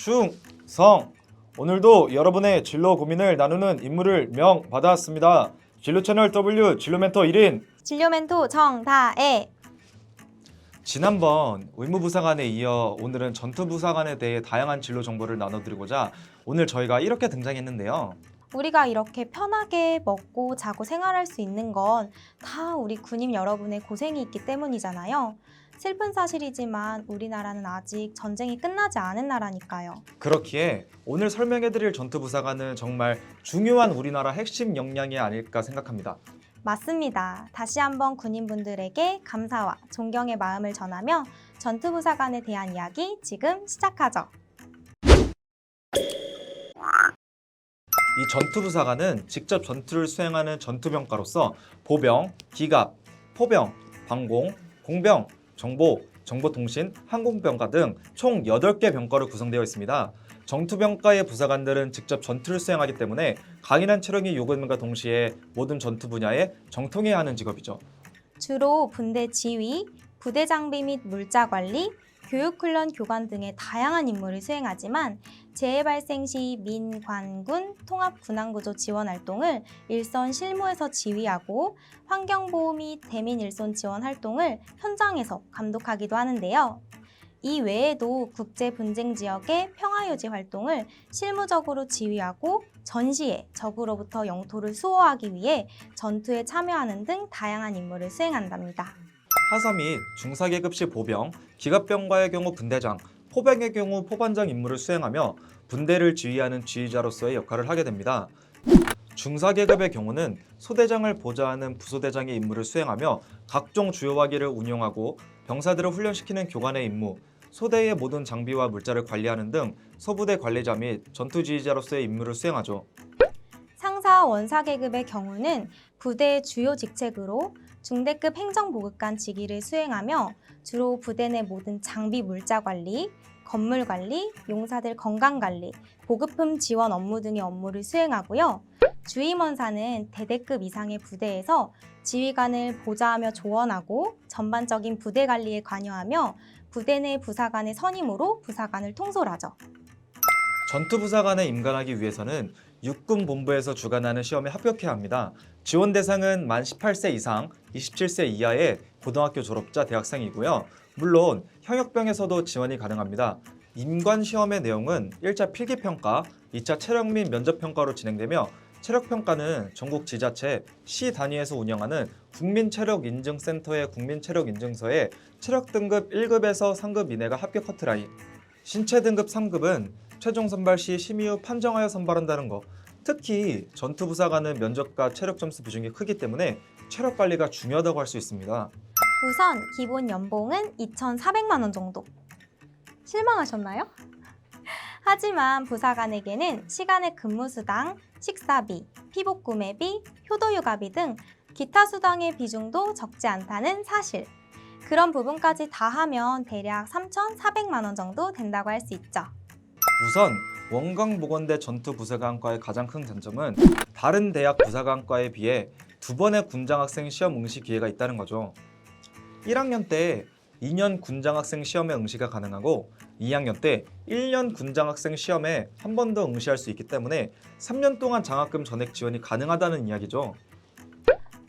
충성! 오늘도 여러분의 진로 고민을 나누는 임무를 명받았습니다. 진로 채널 W 진로 멘토 1인 진료 멘토 정다애. 지난번 의무부사관에 이어 오늘은 전투부사관에 대해 다양한 진로 정보를 나눠드리고자 오늘 저희가 이렇게 등장했는데요. 우리가 이렇게 편하게 먹고 자고 생활할 수 있는 건 다 우리 군인 여러분의 고생이 있기 때문이잖아요. 슬픈 사실이지만 우리나라는 아직 전쟁이 끝나지 않은 나라니까요. 그렇기에 오늘 설명해드릴 전투부사관은 정말 중요한 우리나라 핵심 역량이 아닐까 생각합니다. 맞습니다. 다시 한번 군인분들에게 감사와 존경의 마음을 전하며 전투부사관에 대한 이야기 지금 시작하죠. 이 전투부사관은 직접 전투를 수행하는 전투병과로서 보병, 기갑, 포병, 방공, 공병, 정보, 정보통신, 항공병과 등 총 8개 병과로 구성되어 있습니다. 전투병과의 부사관들은 직접 전투를 수행하기 때문에 강인한 체력이 요구됨과 동시에 모든 전투 분야에 정통해야 하는 직업이죠. 주로 군대 지휘, 부대 장비 및 물자 관리, 교육훈련 교관 등의 다양한 임무를 수행하지만 재해 발생 시 민, 관, 군 통합 군안구조 지원 활동을 일선 실무에서 지휘하고 환경보호 및 대민 일손 지원 활동을 현장에서 감독하기도 하는데요. 이 외에도 국제 분쟁 지역의 평화유지 활동을 실무적으로 지휘하고 전시에 적으로부터 영토를 수호하기 위해 전투에 참여하는 등 다양한 임무를 수행한답니다. 하사 및 중사계급시 보병, 기갑병과의 경우 분대장, 포병의 경우 포반장 임무를 수행하며 분대를 지휘하는 지휘자로서의 역할을 하게 됩니다. 중사계급의 경우는 소대장을 보좌하는 부소대장의 임무를 수행하며 각종 주요 화기를 운용하고 병사들을 훈련시키는 교관의 임무, 소대의 모든 장비와 물자를 관리하는 등 소부대 관리자 및 전투지휘자로서의 임무를 수행하죠. 상사 원사 계급의 경우는 부대의 주요 직책으로 중대급 행정보급관 직위를 수행하며 주로 부대 내 모든 장비 물자 관리, 건물 관리, 용사들 건강 관리, 보급품 지원 업무 등의 업무를 수행하고요. 주임원사는 대대급 이상의 부대에서 지휘관을 보좌하며 조언하고 전반적인 부대 관리에 관여하며 부대 내 부사관의 선임으로 부사관을 통솔하죠. 전투부사관에 임관하기 위해서는 육군본부에서 주관하는 시험에 합격해야 합니다. 지원 대상은 만 18세 이상, 27세 이하의 고등학교 졸업자 대학생이고요. 물론 현역병에서도 지원이 가능합니다. 임관 시험의 내용은 1차 필기평가, 2차 체력 및 면접평가로 진행되며 체력평가는 전국 지자체, 시 단위에서 운영하는 국민체력인증센터의 국민체력인증서에 체력 등급 1급에서 3급 이내가 합격 커트라인, 신체 등급 3급은 최종 선발 시 심의 후 판정하여 선발한다는 거. 특히 전투부사관은 면접과 체력 점수 비중이 크기 때문에 체력 관리가 중요하다고 할 수 있습니다. 우선 기본 연봉은 2,400만 원 정도. 실망하셨나요? 하지만 부사관에게는 시간의 근무수당, 식사비, 피복 구매비, 효도휴가비 등 기타 수당의 비중도 적지 않다는 사실. 그런 부분까지 다 하면 대략 3,400만 원 정도 된다고 할 수 있죠. 우선 원광보건대 전투부사관과의 가장 큰 장점은 다른 대학 부사관과에 비해 2번의 군장학생 시험 응시 기회가 있다는 거죠. 1학년 때 2년 군장학생 시험에 응시가 가능하고 2학년 때 1년 군장학생 시험에 한 번 더 응시할 수 있기 때문에 3년 동안 장학금 전액 지원이 가능하다는 이야기죠.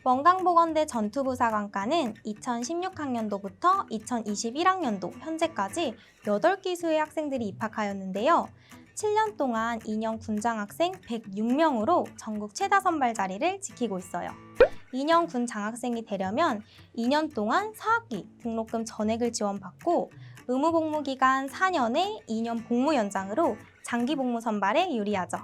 원광보건대 전투부사관과는 2016학년도부터 2021학년도 현재까지 8기수의 학생들이 입학하였는데요. 7년 동안 2년 군장학생 106명으로 전국 최다 선발 자리를 지키고 있어요. 2년 군 장학생이 되려면 2년 동안 4학기 등록금 전액을 지원받고 의무복무기간 4년에 2년 복무 연장으로 장기 복무 선발에 유리하죠.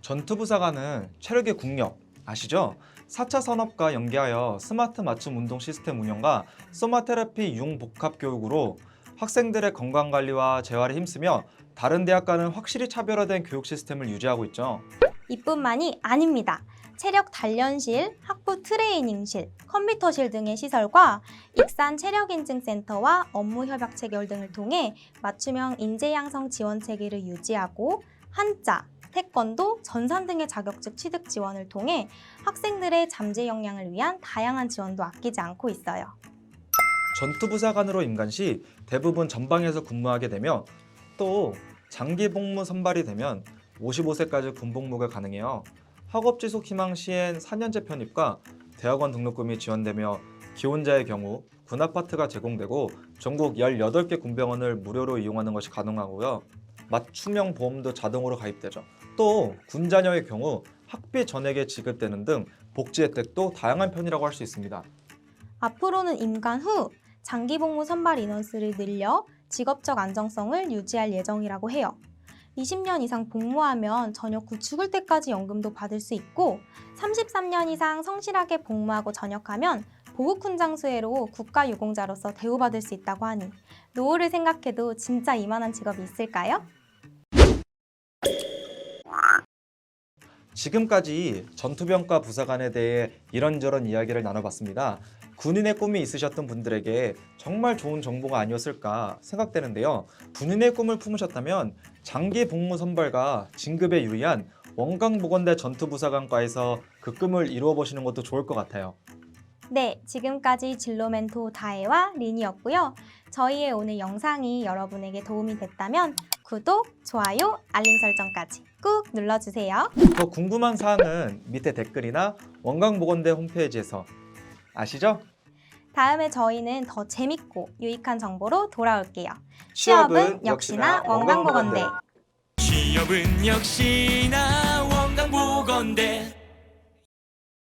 전투부사관은 체력의 국력 아시죠? 4차 산업과 연계하여 스마트 맞춤 운동 시스템 운영과 소마테라피 융복합 교육으로 학생들의 건강관리와 재활에 힘쓰며 다른 대학과는 확실히 차별화된 교육 시스템을 유지하고 있죠. 이뿐만이 아닙니다. 체력 단련실, 학부 트레이닝실, 컴퓨터실 등의 시설과 익산 체력인증센터와 업무 협약 체결 등을 통해 맞춤형 인재 양성 지원 체계를 유지하고 한자, 태권도, 전산 등의 자격증 취득 지원을 통해 학생들의 잠재 역량을 위한 다양한 지원도 아끼지 않고 있어요. 전투부사관으로 임관 시 대부분 전방에서 근무하게 되며 또 장기 복무 선발이 되면 55세까지 군 복무가 가능해요. 학업 지속 희망 시엔 4년제 편입과 대학원 등록금이 지원되며 기혼자의 경우 군 아파트가 제공되고 전국 18개 군병원을 무료로 이용하는 것이 가능하고요. 맞춤형 보험도 자동으로 가입되죠. 또 군 자녀의 경우 학비 전액에 지급되는 등 복지 혜택도 다양한 편이라고 할 수 있습니다. 앞으로는 임관 후 장기 복무 선발 인원수를 늘려 직업적 안정성을 유지할 예정이라고 해요. 20년 이상 복무하면 전역 후 죽을 때까지 연금도 받을 수 있고 33년 이상 성실하게 복무하고 전역하면 보국 훈장 수혜로 국가유공자로서 대우받을 수 있다고 하니 노후를 생각해도 진짜 이만한 직업이 있을까요? 지금까지 전투병과 부사관에 대해 이런저런 이야기를 나눠봤습니다. 군인의 꿈이 있으셨던 분들에게 정말 좋은 정보가 아니었을까 생각되는데요. 군인의 꿈을 품으셨다면 장기 복무 선발과 진급에 유리한 원광복원대 전투부사관과에서 그 꿈을 이루어 보시는 것도 좋을 것 같아요. 네, 지금까지 진로 멘토 다혜와 린이었고요. 저희의 오늘 영상이 여러분에게 도움이 됐다면 구독, 좋아요, 알림 설정까지 꾹 눌러주세요. 더 궁금한 사항은 밑에 댓글이나 원광복원대 홈페이지에서 아시죠? 다음에 저희는 더 재밌고 유익한 정보로 돌아올게요. 취업은 역시나 원광복원대. 취업은 역시나 원광복원대